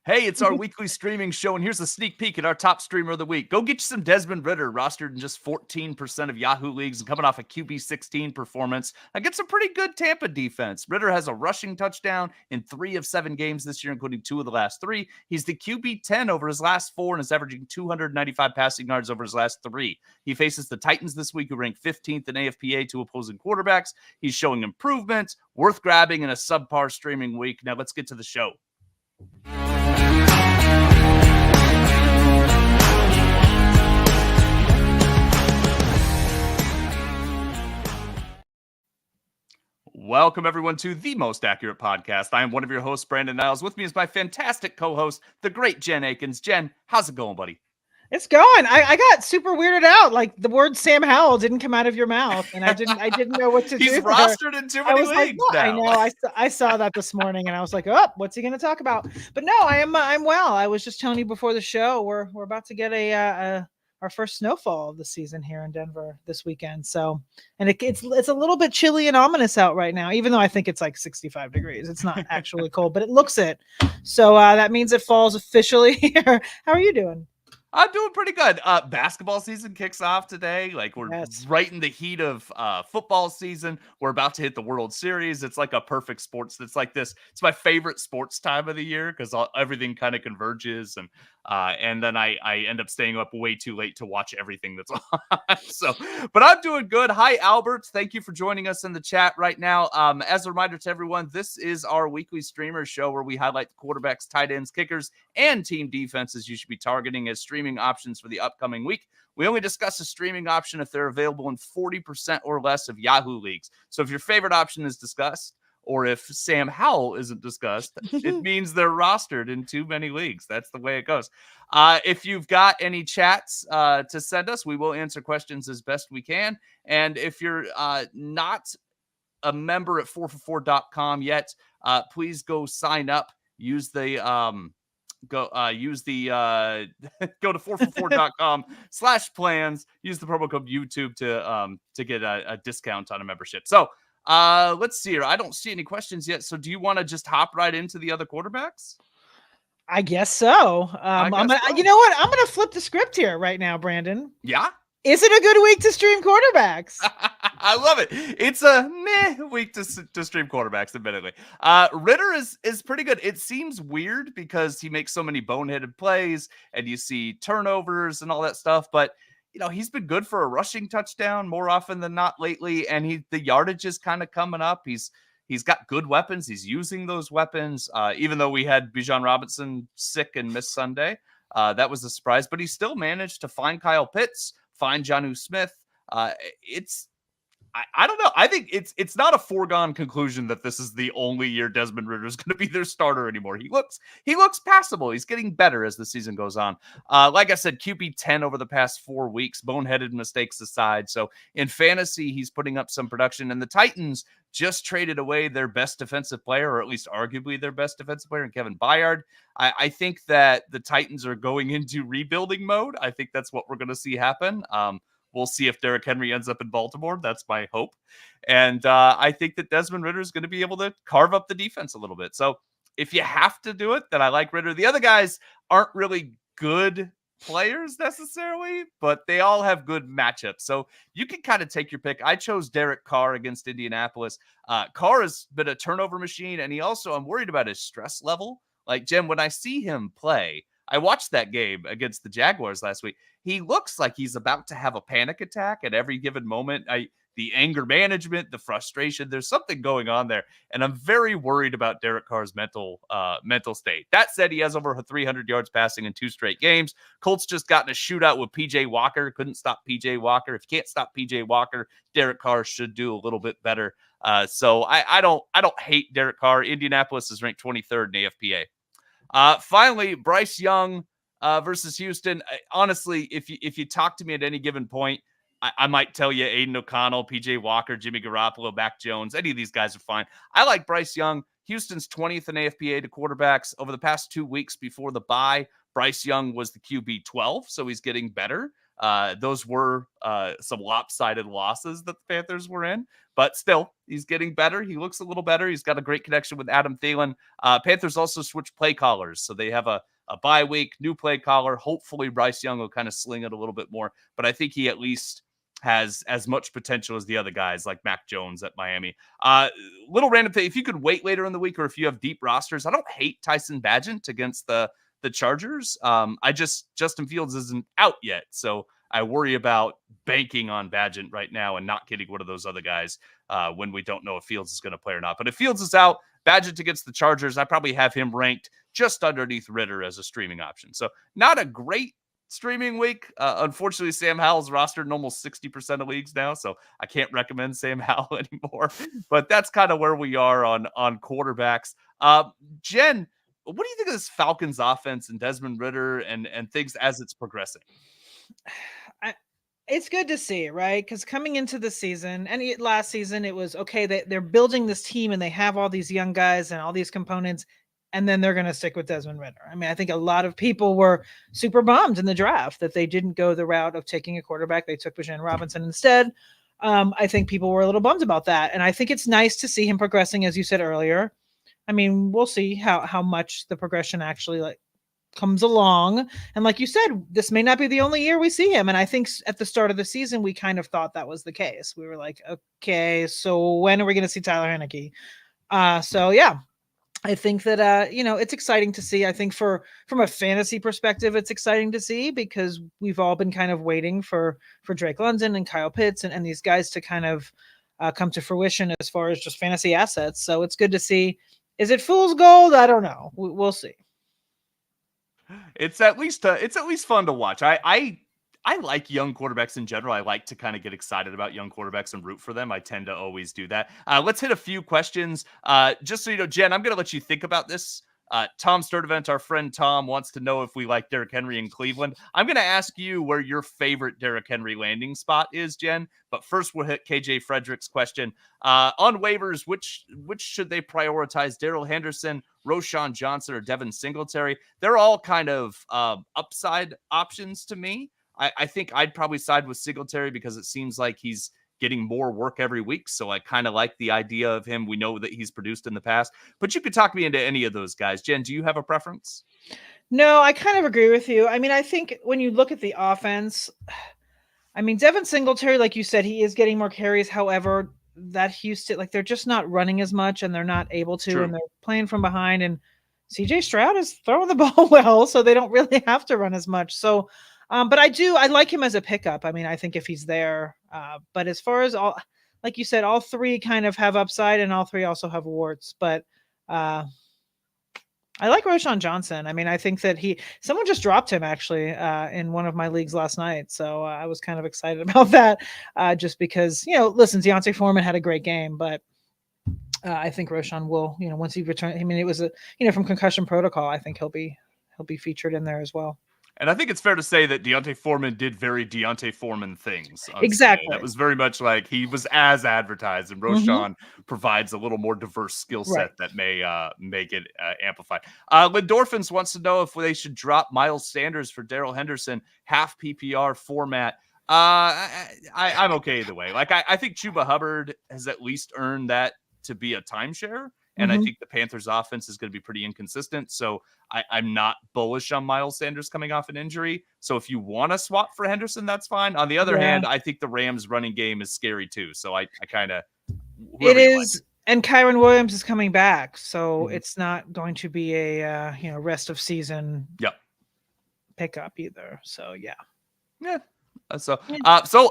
Hey, it's our weekly streaming show, and here's a sneak peek at our top streamer of the week. Go get you some Desmond Ridder, rostered in just 14% of Yahoo leagues and coming off a QB 16 performance against a pretty good Tampa defense. Ridder has a rushing touchdown in 3 of 7 games this year, including 2 of the last 3. He's the QB 10 over his last 4 and is averaging 295 passing yards over his last 3. He faces the Titans this week, who rank 15th in AFPA to opposing quarterbacks. He's showing improvement, worth grabbing in a subpar streaming week. Now let's get to the show. Welcome, everyone, to the Most Accurate Podcast. I am one of your hosts, Brandon Niles. With me is my fantastic co-host, the great Jen Akins. Jen, how's it going, buddy? It's going. I got super weirded out. Like the word Sam Howell didn't come out of your mouth, and I didn't know what to do. He's rostered in too many leagues now. I know. I saw that this morning, and I was like, "Oh, what's he going to talk about?" But no, I'm well. I was just telling you before the show we're about to get our first snowfall of the season here in Denver this weekend. So, and it's a little bit chilly and ominous out right now, even though I think it's like 65 degrees. It's not actually cold, but it looks it. So that means it falls officially here. How are you doing? I'm doing pretty good. Basketball season kicks off today. Like we're right in the heat of football season. We're about to hit the World Series. It's like a perfect sports. It's like this. It's my favorite sports time of the year because everything kind of converges, and then I end up staying up way too late to watch everything that's on. So, but I'm doing good. Hi, Albert. Thank you for joining us in the chat right now. As a reminder to everyone, this is our weekly streamer show where we highlight the quarterbacks, tight ends, kickers, and team defenses you should be targeting as streaming options for the upcoming week. We only discuss a streaming option if they're available in 40% or less of Yahoo leagues. So if your favorite option is discussed, or if Sam Howell isn't discussed, it means they're rostered in too many leagues. That's the way it goes. If you've got any chats to send us, we will answer questions as best we can. And if you're not a member at 4for4.com yet, please go sign up. Use the go to 4for4.com/plans. Use the promo code YouTube to get a discount on a membership. So let's see here. I don't see any questions yet. So do you want to just hop right into the other quarterbacks? I guess so. You know what? I'm gonna flip the script here right now, Brandon. Yeah. Is it a good week to stream quarterbacks? I love it. It's a meh week to stream quarterbacks, admittedly. Ridder is pretty good. It seems weird because he makes so many boneheaded plays and you see turnovers and all that stuff. But, he's been good for a rushing touchdown more often than not lately. And the yardage is kind of coming up. He's got good weapons. He's using those weapons. Even though we had Bijan Robinson sick and missed Sunday, that was a surprise. But he still managed to find Kyle Pitts, find Jonnu Smith. I don't know. I think it's not a foregone conclusion that this is the only year Desmond Ridder is going to be their starter anymore. He looks passable. He's getting better as the season goes on. Like I said, QB 10 over the past 4 weeks, boneheaded mistakes aside. So in fantasy, he's putting up some production. And the Titans just traded away their best defensive player, or at least arguably their best defensive player, in Kevin Byard. I think that the Titans are going into rebuilding mode. I think that's what we're going to see happen. We'll see if Derrick Henry ends up in Baltimore. That's my hope. And I think that Desmond Ridder is going to be able to carve up the defense a little bit. So if you have to do it, then I like Ridder. The other guys aren't really good players necessarily, but they all have good matchups. So you can kind of take your pick. I chose Derek Carr against Indianapolis. Carr has been a turnover machine, and I'm worried about his stress level. Like, Jim, when I see him play, I watched that game against the Jaguars last week. He looks like he's about to have a panic attack at every given moment. The anger management, the frustration, there's something going on there. And I'm very worried about Derek Carr's mental state. That said, he has over 300 yards passing in 2 straight games. Colts just got in a shootout with PJ Walker. Couldn't stop PJ Walker. If you can't stop PJ Walker, Derek Carr should do a little bit better. So I don't hate Derek Carr. Indianapolis is ranked 23rd in AFPA. Finally, Bryce Young versus Houston. Honestly, if you talk to me at any given point, I might tell you Aiden O'Connell, PJ Walker, Jimmy Garoppolo, Mac Jones. Any of these guys are fine. I like Bryce Young. Houston's 20th in AFPA to quarterbacks. Over the past 2 weeks before the bye, Bryce Young was the QB 12, so he's getting better. Those were some lopsided losses that the Panthers were in. but still, he's getting better. He looks a little better. He's got a great connection with Adam Thielen. Panthers also switched play callers, so they have a bye week, new play caller. Hopefully, Bryce Young will kind of sling it a little bit more, but I think he at least has as much potential as the other guys like Mac Jones at Miami. Little random thing, if you could wait later in the week or if you have deep rosters, I don't hate Tyson Bagent against the Chargers. Justin Fields isn't out yet, so I worry about banking on Bagent right now and not getting one of those other guys when we don't know if Fields is going to play or not. But if Fields is out, Bagent against the Chargers, I probably have him ranked just underneath Ritter as a streaming option. So not a great streaming week. Unfortunately, Sam Howell's rostered in almost 60% of leagues now, so I can't recommend Sam Howell anymore. But that's kind of where we are on quarterbacks. Jen, what do you think of this Falcons offense and Desmond Ritter and things as it's progressing? It's good to see, right? Because coming into the season, and last season, it was okay that they're building this team and they have all these young guys and all these components, and then they're going to stick with Desmond Ritter. I mean, I think a lot of people were super bummed in the draft that they didn't go the route of taking a quarterback. They took Bijan Robinson instead. I think people were a little bummed about that. And I think it's nice to see him progressing, as you said earlier. I mean, we'll see how much the progression actually comes along. And like you said, this may not be the only year we see him. And I think at the start of the season, we kind of thought that was the case. We were like, okay, so when are we going to see Tyler Heineke? So yeah, I think that, it's exciting to see. I think from a fantasy perspective, it's exciting to see because we've all been kind of waiting for Drake London and Kyle Pitts and these guys to kind of come to fruition as far as just fantasy assets. So it's good to see. Is it fool's gold? I don't know. We'll see. It's at least fun to watch. I like young quarterbacks in general. I like to kind of get excited about young quarterbacks and root for them. I tend to always do that. Let's hit a few questions. Just so you know, Jen, I'm going to let you think about this. Tom Sturdivant, our friend Tom, wants to know if we like Derrick Henry in Cleveland. I'm going to ask you where your favorite Derrick Henry landing spot is, Jen. But first, we'll hit KJ Frederick's question. On waivers, which should they prioritize? Darrell Henderson, Roschon Johnson, or Devin Singletary? They're all kind of upside options to me. I think I'd probably side with Singletary because it seems like he's getting more work every week. So I kind of like the idea of him. We know that he's produced in the past, but you could talk me into any of those guys. Jen, do you have a preference? No, I kind of agree with you. I mean, I think when you look at the offense, I mean, Devin Singletary, like you said, he is getting more carries. However, that Houston, they're just not running as much and they're not able to, True. and they're playing from behind, and CJ Stroud is throwing the ball well, so they don't really have to run as much. So, but I like him as a pickup. I mean, I think if he's there, but as far as all, like you said, all three kind of have upside and all three also have warts, but I like Roschon Johnson. I mean, I think that someone just dropped him actually in one of my leagues last night. So I was kind of excited about that just because, listen, Deontay Foreman had a great game, but I think Roschon will, once he returns, I mean, it was from concussion protocol, I think he'll be featured in there as well. And I think it's fair to say that Deontay Foreman did very Deontay Foreman things. Exactly. That was very much like he was as advertised, and Roschon provides a little more diverse skill set that may make it amplified. Lindorphins wants to know if they should drop Miles Sanders for Darrell Henderson, half PPR format. I'm okay either way. I think Chuba Hubbard has at least earned that to be a timeshare. And I think the Panthers offense is going to be pretty inconsistent. So I'm not bullish on Miles Sanders coming off an injury. So if you want to swap for Henderson, that's fine. On the other hand, I think the Rams running game is scary too. So I kind of, it is. And Kyron Williams is coming back. So it's not going to be a, rest of season pickup either. So yeah. So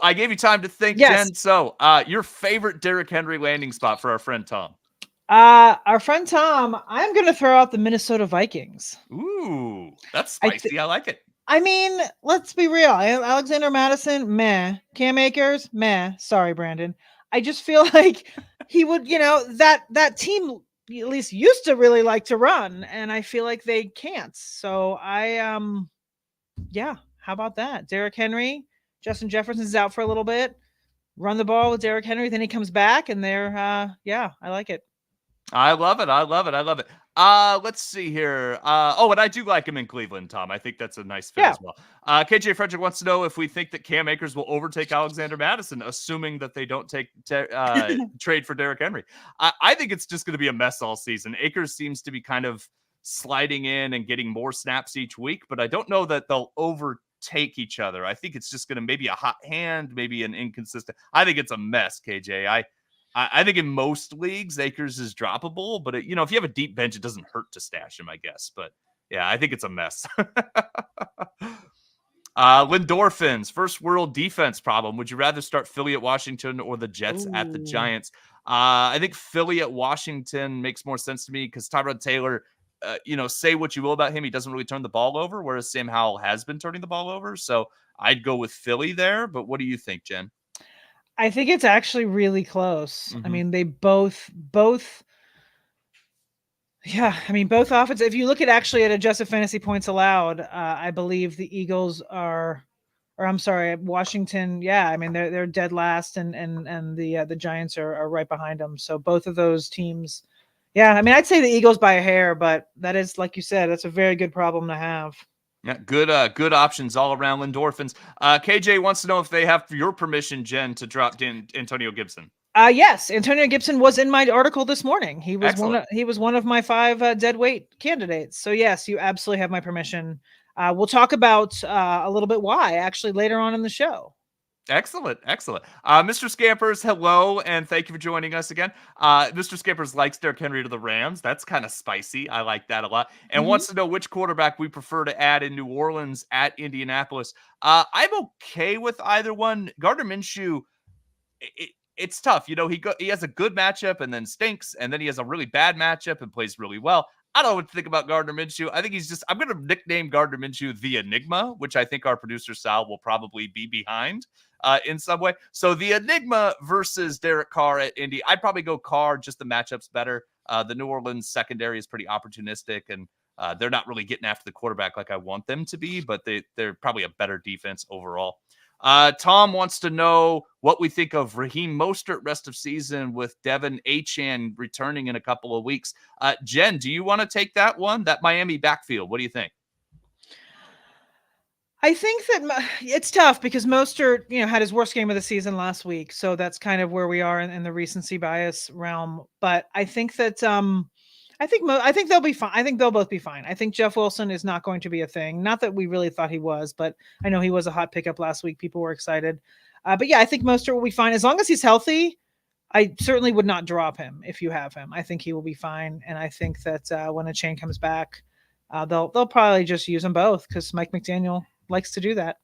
I gave you time to think, Jen. So your favorite Derrick Henry landing spot for our friend Tom. Our friend Tom, I'm going to throw out the Minnesota Vikings. Ooh, that's spicy. I like it. I mean, let's be real. Alexander Madison, meh. Cam Akers, meh. Sorry, Brandon. I just feel like he would, that team at least used to really like to run, and I feel like they can't. So how about that? Derrick Henry, Justin Jefferson's out for a little bit. Run the ball with Derrick Henry, then he comes back, and I like it. I love it. Let's see here. And I do like him in Cleveland, Tom. I think that's a nice fit Yeah. as well. KJ Frederick wants to know if we think that Cam Akers will overtake Alexander Madison, assuming that they don't trade for Derrick Henry. I think it's just going to be a mess all season. Akers seems to be kind of sliding in and getting more snaps each week, but I don't know that they'll overtake each other. I think it's just going to maybe a hot hand, maybe an inconsistent. I think it's a mess, KJ. I think in most leagues, Akers is droppable, but if you have a deep bench, it doesn't hurt to stash him, I guess. But yeah, I think it's a mess. Lindorphins, first world defense problem. Would you rather start Philly at Washington or the Jets at the Giants? I think Philly at Washington makes more sense to me because Tyrod Taylor, say what you will about him, he doesn't really turn the ball over, whereas Sam Howell has been turning the ball over. So I'd go with Philly there. But what do you think, Jen? I think it's actually really close. Mm-hmm. I mean, they both offense. If you look at adjusted fantasy points allowed, I believe the Eagles Washington. Yeah, I mean they're dead last, and the Giants are right behind them. So both of those teams. Yeah, I mean I'd say the Eagles by a hair, but that is, like you said, that's a very good problem to have. Yeah, good options all around. Lindorphins. KJ wants to know if they have your permission, Jen, to drop Antonio Gibson. Yes, Antonio Gibson was in my article this morning. He was Excellent. he was one of my 5 dead weight candidates. So yes, you absolutely have my permission. We'll talk about a little bit why actually later on in the show. Excellent. Mr. Scampers, hello, and thank you for joining us again. Mr. Scampers likes Derrick Henry to the Rams. That's kind of spicy. I like that a lot. And wants to know which quarterback we prefer to add in New Orleans at Indianapolis. I'm okay with either one. Gardner Minshew, it's tough. He has a good matchup and then stinks, and then he has a really bad matchup and plays really well. I don't know what to think about Gardner Minshew. I think I'm going to nickname Gardner Minshew the Enigma, which I think our producer Sal will probably be behind in some way. So the Enigma versus Derek Carr at Indy. I'd probably go Carr, just the matchup's better. The New Orleans secondary is pretty opportunistic, and they're not really getting after the quarterback like I want them to be, but they're probably a better defense overall. Tom wants to know what we think of Raheem Mostert rest of season with Devin Achane returning in a couple of weeks. Jen, do you want to take that one? That Miami backfield, what do you think? I think that it's tough because Mostert, had his worst game of the season last week. So that's kind of where we are in the recency bias realm. But I think that I think they'll be fine. I think they'll both be fine. I think Jeff Wilson is not going to be a thing. Not that we really thought he was, but I know he was a hot pickup last week. People were excited. But yeah, I think Mostert will be fine. As long as he's healthy, I certainly would not drop him if you have him. I think he will be fine. And I think that when Achane comes back, they'll probably just use them both because Mike McDaniel likes to do that.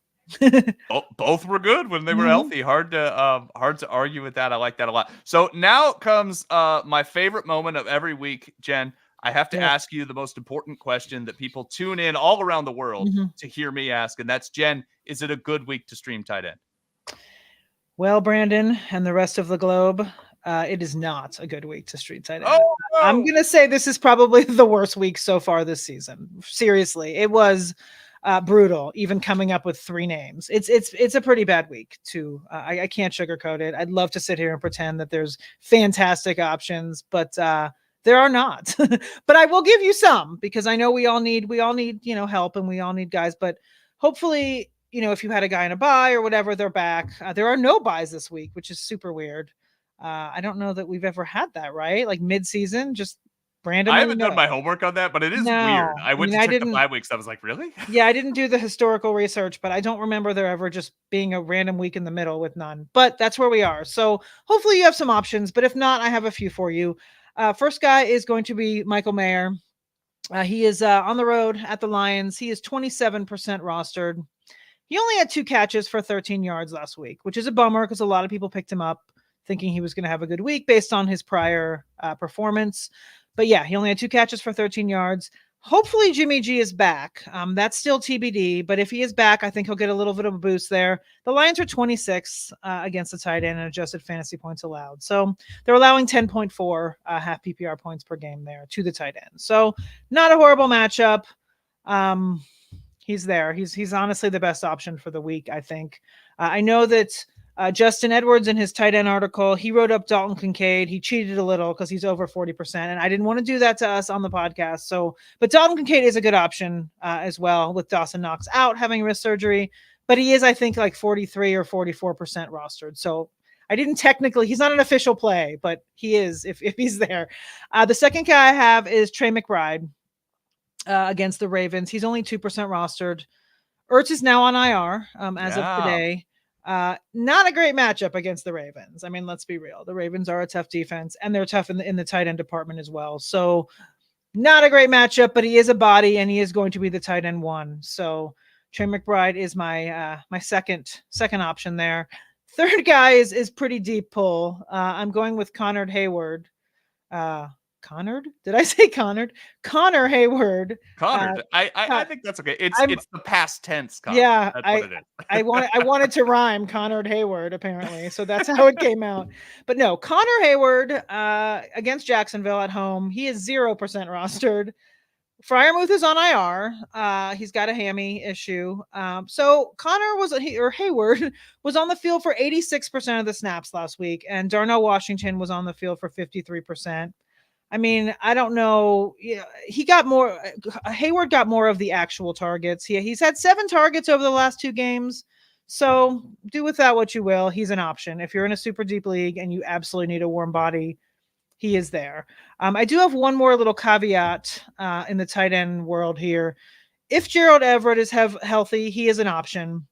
Both were good when they were healthy. Hard to argue with that. I like that a lot. So now comes my favorite moment of every week, Jen. I have to ask you the most important question that people tune in all around the world to hear me ask, and that's, Jen, is it a good week to stream tight end? Well, Brandon and the rest of the globe, it is not a good week to stream tight end. Oh, no. I'm going to say this is probably the worst week so far this season. Seriously, it was brutal, even coming up with 3 names. It's a pretty bad week too. I can't sugarcoat it. I'd love to sit here and pretend that there's fantastic options, but there are not. But I will give you some because I know we all need help and we all need guys. But hopefully, if you had a guy in a bye or whatever, they're back. There are no buys this week, which is super weird. I don't know that we've ever had that, right? Like mid-season, just randomly. I haven't done my homework on that, but it is weird. I went to check the bye weeks. I was like, really? Yeah, I didn't do the historical research, but I don't remember there ever just being a random week in the middle with none. But that's where we are. So hopefully you have some options. But if not, I have a few for you. First guy is going to be Michael Mayer. He is on the road at the Lions. He is 27% rostered. He only had 2 catches for 13 yards last week, which is a bummer because a lot of people picked him up thinking he was going to have a good week based on his prior performance. But yeah, he only had 2 catches for 13 yards. Hopefully Jimmy G is back. That's still TBD, but if he is back, I think he'll get a little bit of a boost there. The Lions are 26 against the tight end and adjusted fantasy points allowed. So they're allowing 10.4 half PPR points per game there to the tight end. So not a horrible matchup. He's there. He's honestly the best option for the week, I think. I know that Justin Edwards in his tight end article, he wrote up Dalton Kincaid. He cheated a little because he's over 40%, and I didn't want to do that to us on the podcast. So, but Dalton Kincaid is a good option as well with Dawson Knox out having wrist surgery, but he is, I think, like 43 or 44% rostered. So I didn't technically, he's not an official play, but he is if he's there. The second guy I have is Trey McBride against the Ravens. He's only 2% rostered. Ertz is now on IR as of today. Not a great matchup against the Ravens. I mean, let's be real. The Ravens are a tough defense, and they're tough in the tight end department as well. So not a great matchup, but he is a body, and he is going to be the tight end one. So Trey McBride is my my second option there. Third guy is pretty deep pull. I'm going with Connor Heyward. Connor? Did I say Connor? Connor Heyward. Connor. I think that's okay. It's the past tense. Connor. Yeah, that's what it is. I wanted to rhyme Connor Heyward apparently, so that's how it came out. But no, Connor Heyward against Jacksonville at home. He is 0% rostered. Freiermuth is on IR. He's got a hammy issue. So Heyward was on the field for 86% of the snaps last week, and Darnell Washington was on the field for 53%. I mean, I don't know. He got more. Heyward got more of the actual targets. He's had 7 targets over the last 2 games. So do with that what you will. He's an option. If you're in a super deep league and you absolutely need a warm body, he is there. I do have one more little caveat in the tight end world here. If Gerald Everett is healthy, he is an option.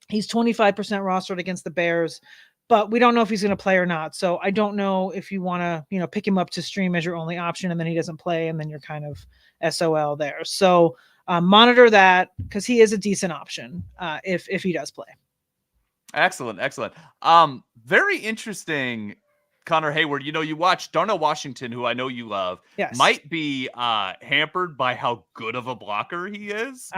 He's 25% rostered against the Bears, but we don't know if he's going to play or not. So I don't know if you want to, pick him up to stream as your only option, and then he doesn't play, and then you're kind of SOL there. So monitor that because he is a decent option if he does play. Excellent. Very interesting. Connor Heyward, you watch Darnell Washington, who I know you love, might be hampered by how good of a blocker he is.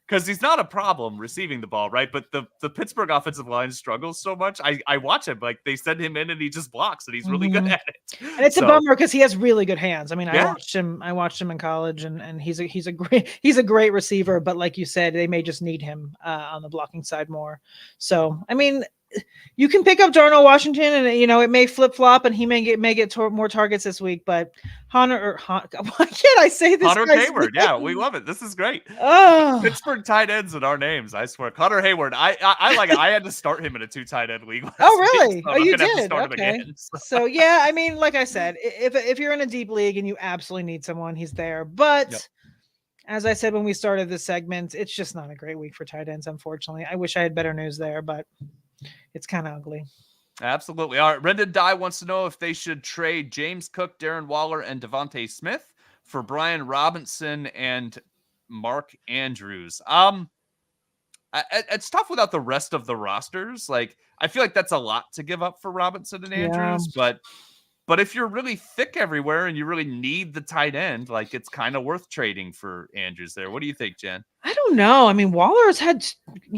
Because he's not a problem receiving the ball, right? But the Pittsburgh offensive line struggles so much. I watch him, like they send him in and he just blocks, and he's really good at it. And it's a bummer because he has really good hands. I mean, I watched him in college, and he's a great receiver. But like you said, they may just need him on the blocking side more. So I mean, you can pick up Darnell Washington, and it may flip flop, and he may get more targets this week. But why can't I say this? Connor Heyward, yeah, we love it. This is great. Oh, Pittsburgh tight ends in our names. I swear, Connor Heyward. I like it. I had to start him in a 2 tight end league. Oh, really? So you did? Okay. Again, so yeah, I mean, like I said, if you're in a deep league and you absolutely need someone, he's there. But as I said when we started this segment, it's just not a great week for tight ends. Unfortunately, I wish I had better news there, but it's kind of ugly. Absolutely. All right. Brendan Dye wants to know if they should trade James Cook, Darren Waller, and Devontae Smith for Brian Robinson and Mark Andrews. It's tough without the rest of the rosters. Like, I feel like that's a lot to give up for Robinson and Andrews, but if you're really thick everywhere and you really need the tight end, like it's kind of worth trading for Andrews there. What do you think, Jen? I don't know. I mean, Waller's had,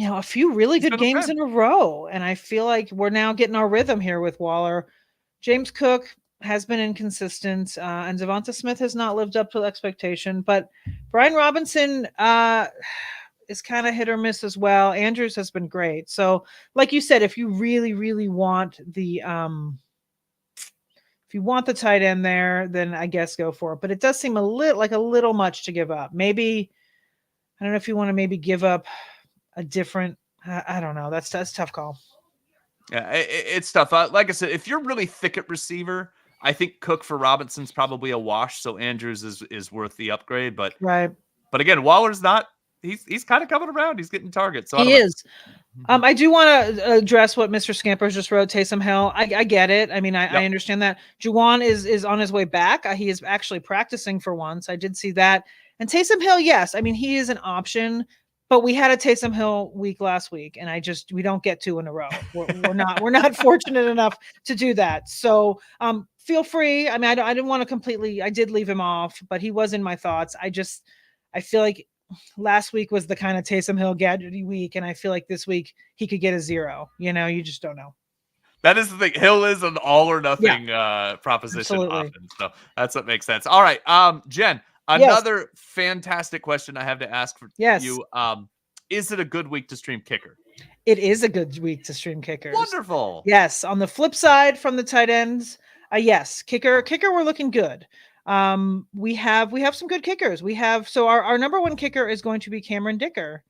a few really good games in a row, and I feel like we're now getting our rhythm here with Waller. James Cook has been inconsistent, and Devonta Smith has not lived up to the expectation, but Brian Robinson is kind of hit or miss as well. Andrews has been great. So like you said, if you really, really want the, if you want the tight end there, then I guess go for it. But it does seem a little much to give up. Maybe, I don't know if you want to maybe give up a different, I don't know. That's a tough call. Yeah, it's tough. Like I said, if you're really thick at receiver, I think Cook for Robinson's probably a wash. So Andrews is worth the upgrade. But again, Waller's not. He's kind of coming around. He's getting targets. So he is. I do want to address what Mr. Scampers just wrote. Taysom Hill. I get it. I mean, I understand that. Juwan is on his way back. He is actually practicing for once. I did see that. And Taysom Hill, yes. I mean, he is an option. But we had a Taysom Hill week last week, and we don't get 2 in a row. We're not fortunate enough to do that. So feel free. I mean, I didn't want to completely. I did leave him off, but he was in my thoughts. I feel like last week was the kind of Taysom Hill gadgety week, and I feel like this week he could get a 0. You just don't know. That is the thing. Hill is an all or nothing proposition often, so that's what makes sense. All right, Jen. Another fantastic question I have to ask for you. Is it a good week to stream kicker? It is a good week to stream kickers. Wonderful. Yes. On the flip side, from the tight ends, yes, kicker, we're looking good. We have some good kickers. So our number one kicker is going to be Cameron Dicker.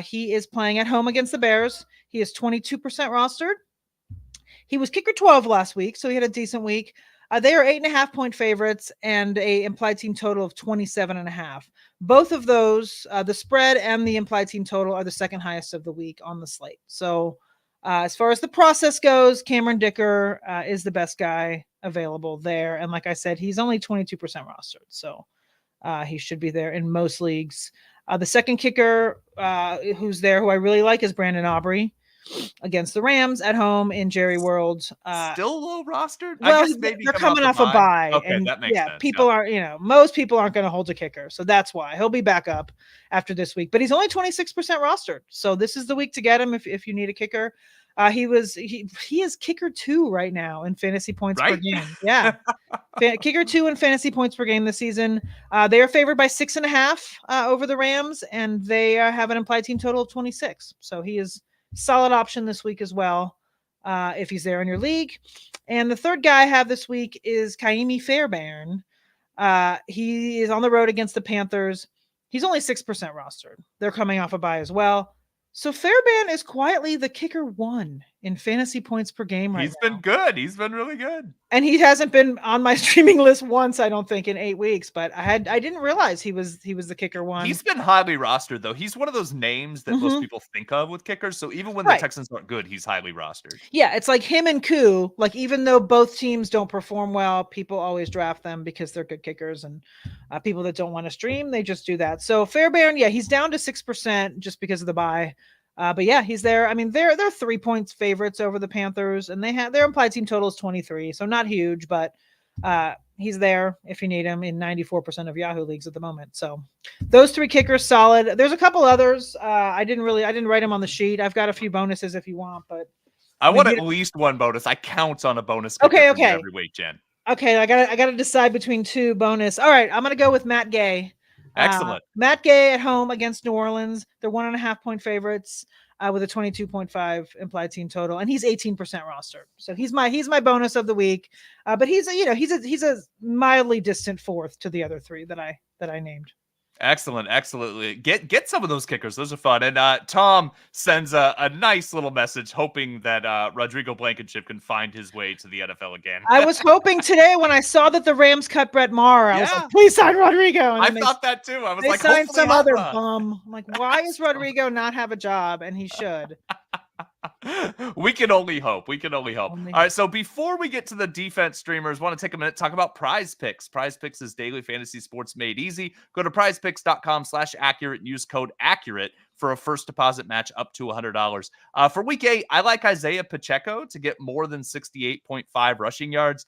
He is playing at home against the Bears. He is 22% rostered. He was kicker 12 last week, so he had a decent week. They are 8.5-point favorites and a implied team total of 27.5. Both of those, the spread and the implied team total, are the second highest of the week on the slate. So as far as the process goes, Cameron Dicker is the best guy available there. And like I said, he's only 22% rostered. So he should be there in most leagues. The second kicker who's there, who I really like, is Brandon Aubrey against the Rams at home in Jerry World. Still low rostered? Well, I guess maybe they're coming off a bye. Okay, and that makes sense. People are, most people aren't going to hold a kicker. So that's why he'll be back up after this week. But he's only 26% rostered. So this is the week to get him if you need a kicker. He is kicker 2 right now in fantasy points per game. Yeah. Kicker 2 in fantasy points per game this season. They are favored by 6.5 over the Rams, and they have an implied team total of 26. So he is solid option this week as well, if he's there in your league. And the third guy I have this week is Fairbairn. He is on the road against the Panthers. He's only 6% rostered. They're coming off a bye as well. So Fairbairn is quietly the kicker 1 in fantasy points per game right now. He's been good. He's been really good. And he hasn't been on my streaming list once, I don't think, in 8 weeks. But I didn't realize he was the kicker 1. He's been highly rostered, though. He's one of those names that most people think of with kickers. So even when the Texans aren't good, he's highly rostered. Yeah, it's like him and Koo. Like, even though both teams don't perform well, people always draft them because they're good kickers. And people that don't want to stream, they just do that. So Fairbairn, he's down to 6% just because of the bye. But yeah, he's there. I mean, they're 3 points favorites over the Panthers, and they have their implied team total is 23, so not huge, but he's there if you need him in 94% of Yahoo leagues at the moment. So those 3 kickers, solid. There's a couple others. I didn't write them on the sheet. I've got a few bonuses if you want, but I want at least one bonus. I count on a bonus. Okay. Every week, Jen. Okay, I gotta decide between 2 bonus. All right, I'm gonna go with Matt Gay. Excellent. Matt Gay at home against New Orleans. They're 1.5-point favorites with a 22.5 implied team total, and he's 18% rostered. So he's my bonus of the week. But he's a mildly distant 4th to the other 3 that I named. Excellent. Get some of those kickers. Those are fun. And Tom sends a nice little message hoping that Rodrigo Blankenship can find his way to the NFL again. I was hoping today when I saw that the Rams cut Brett Maher, I was like, please sign Rodrigo. And I thought that too. I was like, signed some other bum. I'm like, why does Rodrigo not have a job? And he should. We can only hope. All right, so before we get to the defense streamers, want to take a minute to talk about Prize Picks. Prize Picks is daily fantasy sports made easy. Go to prizepicks.com/accurate and use code accurate for a first deposit match up to $100. For week 8, I like Isaiah Pacheco to get more than 68.5 rushing yards.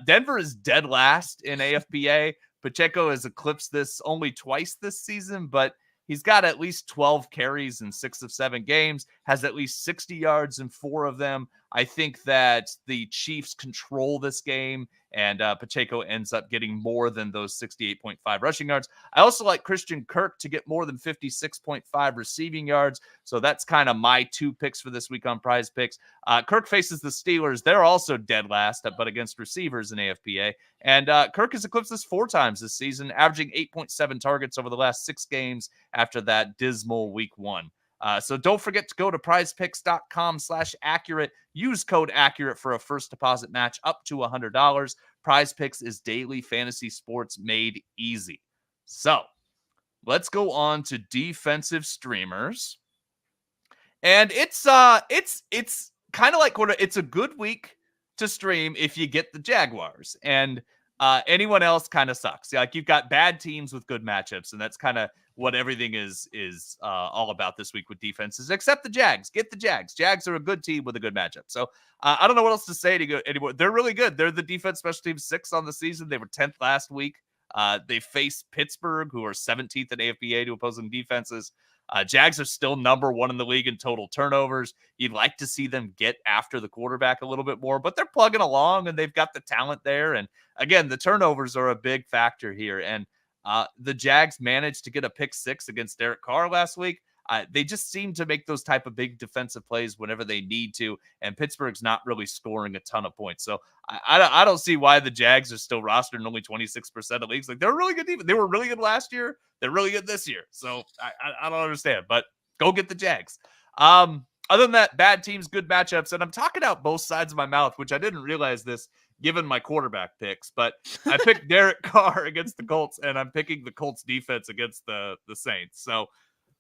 Denver is dead last in AFBA. Pacheco has eclipsed this only twice this season, but he's got at least 12 carries in 6 of 7 games, has at least 60 yards in 4 of them. I think that the Chiefs control this game, and Pacheco ends up getting more than those 68.5 rushing yards. I also like Christian Kirk to get more than 56.5 receiving yards. So that's kind of my 2 picks for this week on Prize Picks. Kirk faces the Steelers. They're also dead last, but against receivers in AFPA. And Kirk has eclipsed this 4 times this season, averaging 8.7 targets over the last 6 games after that dismal week 1. So don't forget to go to prizepicks.com/accurate. Use code accurate for a first deposit match up to $100. Prize Picks is daily fantasy sports made easy. So let's go on to defensive streamers. And it's kind of like it's a good week to stream if you get the Jaguars, and anyone else kind of sucks. Like, you've got bad teams with good matchups, and that's kind of what everything is all about this week with defenses, except the Jags. Get the Jags. Jags are a good team with a good matchup. So I don't know what else to say to go anymore. They're really good. They're the defense special team 6 on the season. They were 10th last week. They faced Pittsburgh, who are 17th in AFBA to opposing defenses. Jags are still number 1 in the league in total turnovers. You'd like to see them get after the quarterback a little bit more, but they're plugging along and they've got the talent there. And again, the turnovers are a big factor here. And the Jags managed to get a pick 6 against Derek Carr last week. They just seem to make those type of big defensive plays whenever they need to, and Pittsburgh's not really scoring a ton of points. So I don't see why the Jags are still rostered in only 26% of leagues. Like, they're really good. They were really good last year. They're really good this year. So I don't understand, but go get the Jags. Other than that, bad teams, good matchups. And I'm talking out both sides of my mouth, which I didn't realize this given my quarterback picks, but I picked Derek Carr against the Colts, and I'm picking the Colts defense against the Saints. So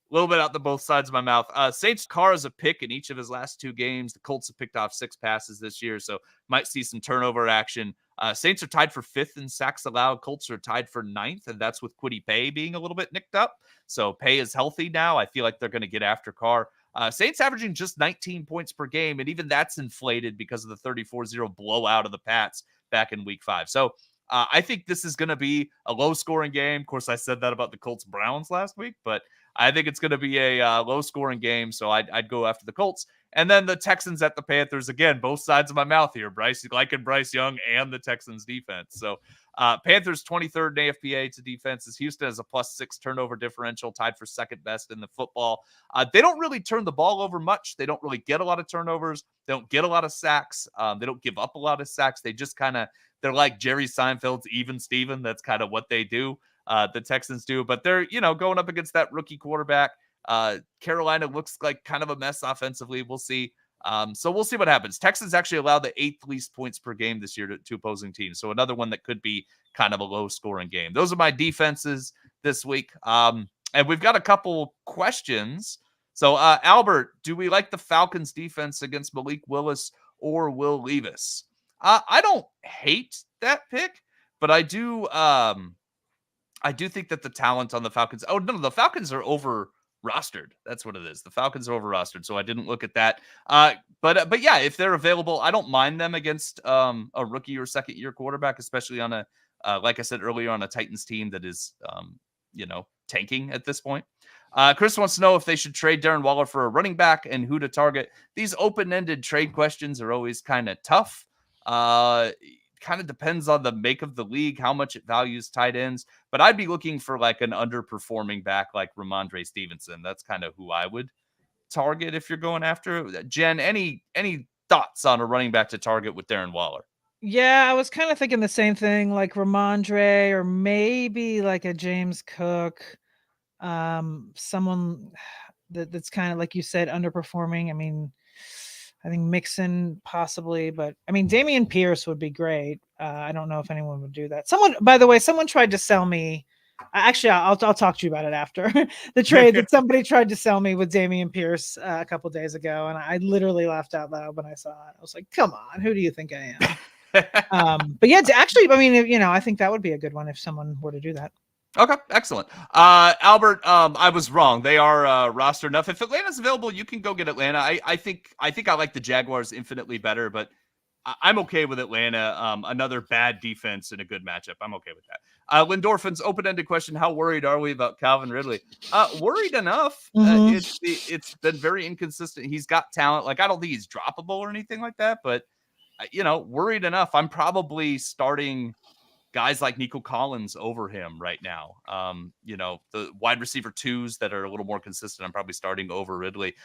a little bit out the both sides of my mouth. Saints Carr is a pick in each of his last 2 games. The Colts have picked off 6 passes this year, so might see some turnover action. Saints are tied for 5th in sacks allowed. Colts are tied for 9th, and that's with Kwity Paye being a little bit nicked up. So Paye is healthy now. I feel like they're going to get after Carr. Saints averaging just 19 points per game, and even that's inflated because of the 34-0 blowout of the Pats back in Week 5. So I think this is going to be a low-scoring game. Of course, I said that about the Colts-Browns last week, but I think it's going to be a low-scoring game, so I'd go after the Colts. And then the Texans at the Panthers. Again, both sides of my mouth here. Bryce Young and the Texans defense. So Panthers 23rd in AFPA to defenses. Houston has a +6 turnover differential, tied for 2nd best in the football. They don't really turn the ball over much. They don't really get a lot of turnovers. They don't get a lot of sacks. They don't give up a lot of sacks. They just they're like Jerry Seinfeld's Even Steven. That's kind of what they do. The Texans do, but they're, going up against that rookie quarterback. Carolina looks like kind of a mess offensively. We'll see. So we'll see what happens. Texans actually allowed the 8th least points per game this year to opposing teams. So another one that could be kind of a low scoring game. Those are my defenses this week. And we've got a couple questions. So Albert, do we like the Falcons defense against Malik Willis or Will Levis? I don't hate that pick, but I do think that the talent on the Falcons. Oh no, the Falcons are over rostered. That's what it is. The Falcons are over rostered. So I didn't look at that. But yeah, if they're available, I don't mind them against a rookie or 2nd-year quarterback, especially on like I said earlier, on a Titans team that is tanking at this point. Chris wants to know if they should trade Darren Waller for a running back and who to target. These open-ended trade questions are always kind of tough. Kind of depends on the make of the league, how much it values tight ends. But I'd be looking for like an underperforming back like Ramondre Stevenson. That's kind of who I would target if you're going after. Jen, any thoughts on a running back to target with Darren Waller? Yeah, I was kind of thinking the same thing, like Ramondre or maybe like a James Cook, someone that's kind of, like you said, underperforming. I mean, I think Mixon possibly, but I mean, Dameon Pierce would be great. I don't know if anyone would do that. By the way, someone tried to sell me. Actually, I'll talk to you about it after the trade that somebody tried to sell me with Dameon Pierce a couple days ago. And I literally laughed out loud when I saw it. I was like, come on, who do you think I am? But yeah, actually, I mean, I think that would be a good one if someone were to do that. Okay, excellent. Albert, I was wrong. They are roster enough. If Atlanta's available, you can go get Atlanta. I think I like the Jaguars infinitely better, but I'm okay with Atlanta. Another bad defense in a good matchup. I'm okay with that. Lindorfin's open-ended question: how worried are we about Calvin Ridley? Worried enough. It's been very inconsistent. He's got talent. Like, I don't think he's droppable or anything like that, but worried enough. I'm probably starting guys like Nico Collins over him right now. The wide receiver 2s that are a little more consistent, I'm probably starting over Ridley.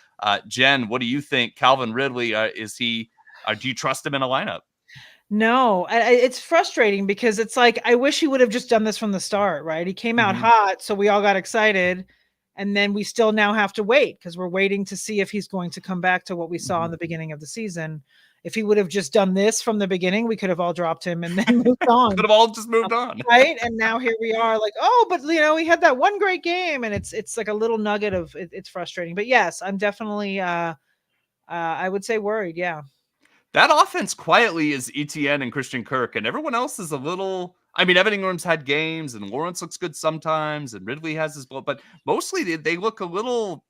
Jen, what do you think? Calvin Ridley, do you trust him in a lineup? No, it's frustrating because it's like, I wish he would have just done this from the start, right? He came out hot, so we all got excited. And then we still now have to wait because we're waiting to see if he's going to come back to what we saw in the beginning of the season. If he would have just done this from the beginning, we could have all dropped him and then moved on. Could have all just moved on. Right. And now here we are like, but he had that one great game, and it's like a little nugget of it's frustrating. But yes, I'm definitely I would say worried. Yeah. That offense quietly is ETN and Christian Kirk, and everyone else is a little. I mean, Evan Ingram's had games, and Lawrence looks good sometimes, and Ridley has his blow, but mostly they look a little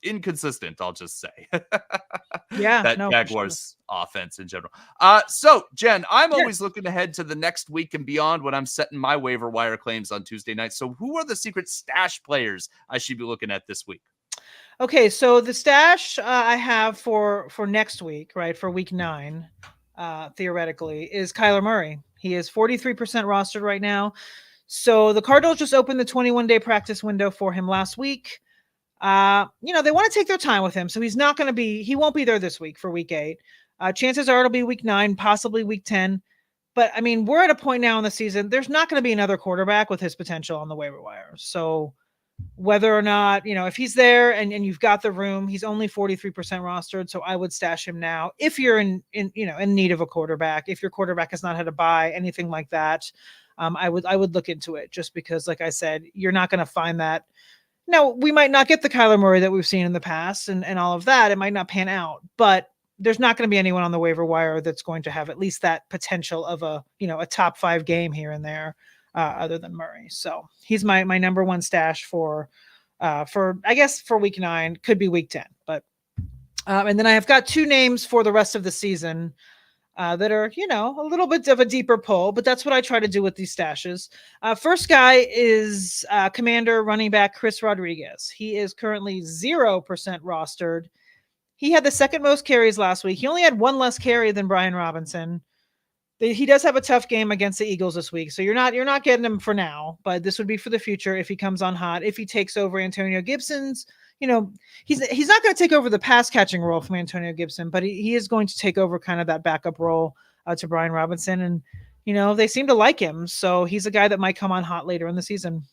inconsistent, I'll just say. Yeah, Jaguars offense in general. So Jen, I'm always looking ahead to the next week and beyond when I'm setting my waiver wire claims on Tuesday night. So who are the secret stash players I should be looking at this week? Okay, so the stash I have for next week, right, for week 9, theoretically, is Kyler Murray. He is 43% rostered right now. So the Cardinals just opened the 21-day practice window for him last week. They want to take their time with him. So he won't be there this week for week 8. Chances are it'll be week 9, possibly week 10. But I mean, we're at a point now in the season, there's not going to be another quarterback with his potential on the waiver wire. So whether or not, if he's there and you've got the room, he's only 43% rostered. So I would stash him now. If you're in need of a quarterback, if your quarterback has not had a bye, anything like that, I would look into it, just because, like I said, you're not going to find that. Now, we might not get the Kyler Murray that we've seen in the past and all of that. It might not pan out, but there's not going to be anyone on the waiver wire that's going to have at least that potential of a top 5 game here and there, other than Murray. So he's my number one stash for I guess for week 9, could be week 10, but and then I have got 2 names for the rest of the season that are, a little bit of a deeper pull, but that's what I try to do with these stashes. First guy is Commander running back Chris Rodriguez. He is currently 0% rostered. He had the second most carries last week. He only had 1 less carry than Brian Robinson. He does have a tough game against the Eagles this week, so you're not getting him for now, but this would be for the future if he comes on hot. If he takes over Antonio Gibson's, he's not going to take over the pass catching role from Antonio Gibson, but he is going to take over kind of that backup role to Brian Robinson, and they seem to like him, so he's a guy that might come on hot later in the season.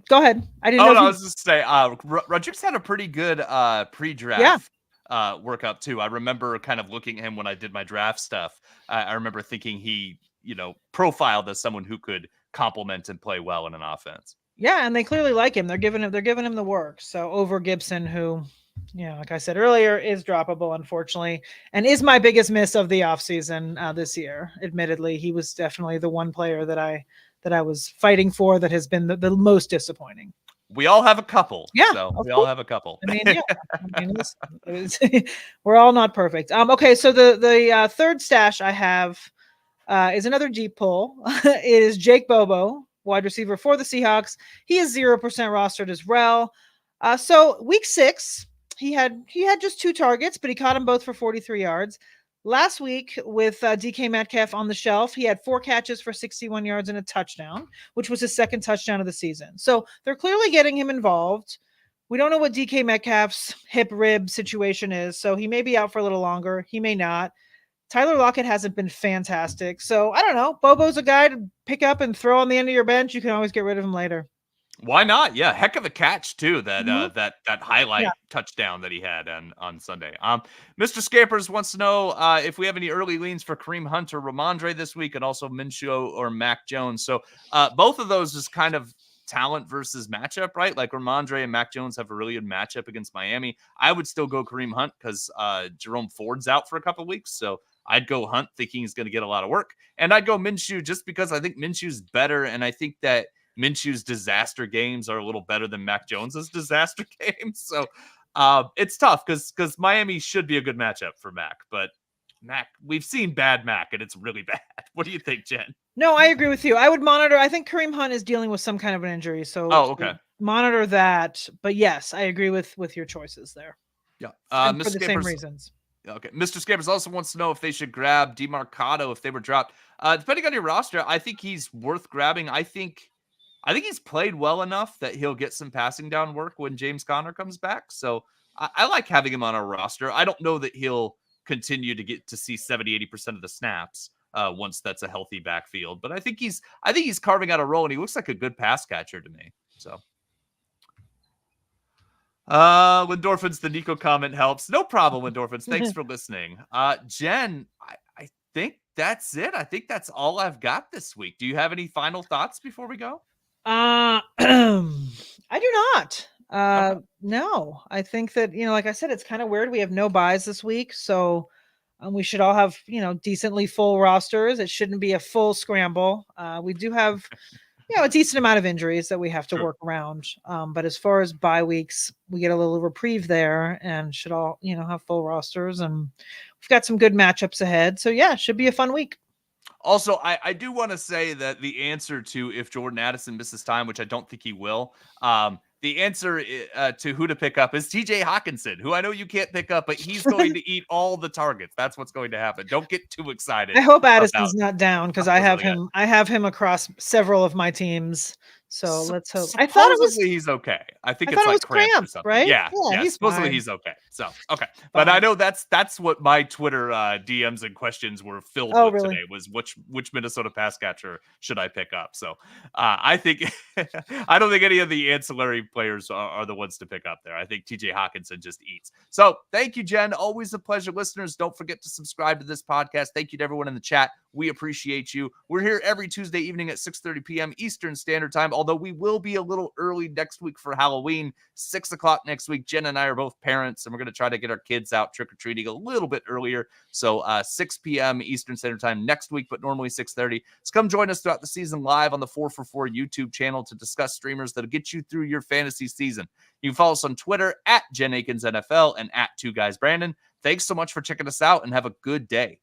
Go ahead. I didn't know. I was just say, Rodriguez had a pretty good pre-draft workup too. I remember kind of looking at him when I did my draft stuff. I remember thinking he, profiled as someone who could complement and play well in an offense. Yeah, and they clearly like him. They're giving him the work. So over Gibson, who, like I said earlier, is droppable, unfortunately, and is my biggest miss of the offseason this year. Admittedly, he was definitely the one player that I was fighting for that has been the most disappointing. We all have a couple. Yeah. So we all have a couple. Listen, we're all not perfect. Okay. So the third stash I have is another deep pull. It is Jake Bobo, wide receiver for the Seahawks. He is 0% rostered as well. So week 6, he had just 2 targets, but he caught them both for 43 yards. Last week with DK Metcalf on the shelf, he had 4 catches for 61 yards and a touchdown, which was his second touchdown of the season. So they're clearly getting him involved. We don't know what DK Metcalf's hip rib situation is, so he may be out for a little longer. He may not. Tyler Lockett hasn't been fantastic. So I don't know. Bobo's a guy to pick up and throw on the end of your bench. You can always get rid of him later. Why not? Yeah, heck of a catch too. That that highlight touchdown that he had on Sunday. Mr. Scapers wants to know if we have any early leans for Kareem Hunt or Ramondre this week, and also Minshew or Mac Jones. So both of those is kind of talent versus matchup, right? Like Ramondre and Mac Jones have a really good matchup against Miami. I would still go Kareem Hunt because Jerome Ford's out for a couple of weeks, so I'd go Hunt thinking he's going to get a lot of work, and I'd go Minshew just because I think Minshew's better, and I think that Minshew's disaster games are a little better than Mac Jones's disaster games. So it's tough because Miami should be a good matchup for Mac, but Mac, we've seen bad Mac and it's really bad. What do you think, Jen? No, I agree with you. I would monitor. I think Kareem Hunt is dealing with some kind of an injury. So okay. Monitor that. But yes, I agree with your choices there. Yeah. For the same reasons. Okay. Mr. Scapers also wants to know if they should grab DeMarcado if they were dropped. Depending on your roster, I think he's worth grabbing. I think he's played well enough that he'll get some passing down work when James Conner comes back. So I like having him on our roster. I don't know that he'll continue to get to see 70-80% of the snaps once that's a healthy backfield. But I think he's carving out a role, and he looks like a good pass catcher to me. So Lindorphins, the Nico comment helps. No problem, Lindorphins. Thanks for listening. Jen, I think that's it. I think that's all I've got this week. Do you have any final thoughts before we go? I do not. No, I think that, like I said, it's kind of weird. We have no buys this week. So we should all have, decently full rosters. It shouldn't be a full scramble. We do have, a decent amount of injuries that we have to work around. But as far as bye weeks, we get a little reprieve there and should all, have full rosters, and we've got some good matchups ahead. So yeah, should be a fun week. Also, I do want to say that the answer to if Jordan Addison misses time, which I don't think he will, the answer to who to pick up is TJ Hawkinson, who I know you can't pick up, but he's going to eat all the targets. That's what's going to happen. Don't get too excited. I hope Addison's not down because I have him across several of my teams. So let's hope. Supposedly he's okay. I think I it's thought it like was cramps or cramp, something. right? Yeah, He's supposedly fine. he's okay. So okay, but I Fine. know that's what my Twitter DMs and questions were filled Oh, with really? today was which Minnesota pass catcher should I pick up? So I think I don't think any of the ancillary players are the ones to pick up there. I think TJ Hawkinson just eats. So thank you, Jen. Always a pleasure, listeners. Don't forget to subscribe to this podcast. Thank you to everyone in the chat. We appreciate you. We're here every Tuesday evening at 6:30 p.m. Eastern Standard Time, although we will be a little early next week for Halloween, 6 o'clock next week. Jen and I are both parents, and we're going to try to get our kids out trick-or-treating a little bit earlier. So 6 p.m. Eastern Standard Time next week, but normally 6:30. So come join us throughout the season live on the 4for4 YouTube channel to discuss streamers that'll get you through your fantasy season. You can follow us on Twitter at Jen Akins NFL and at 2guysbrandon. Thanks so much for checking us out, and have a good day.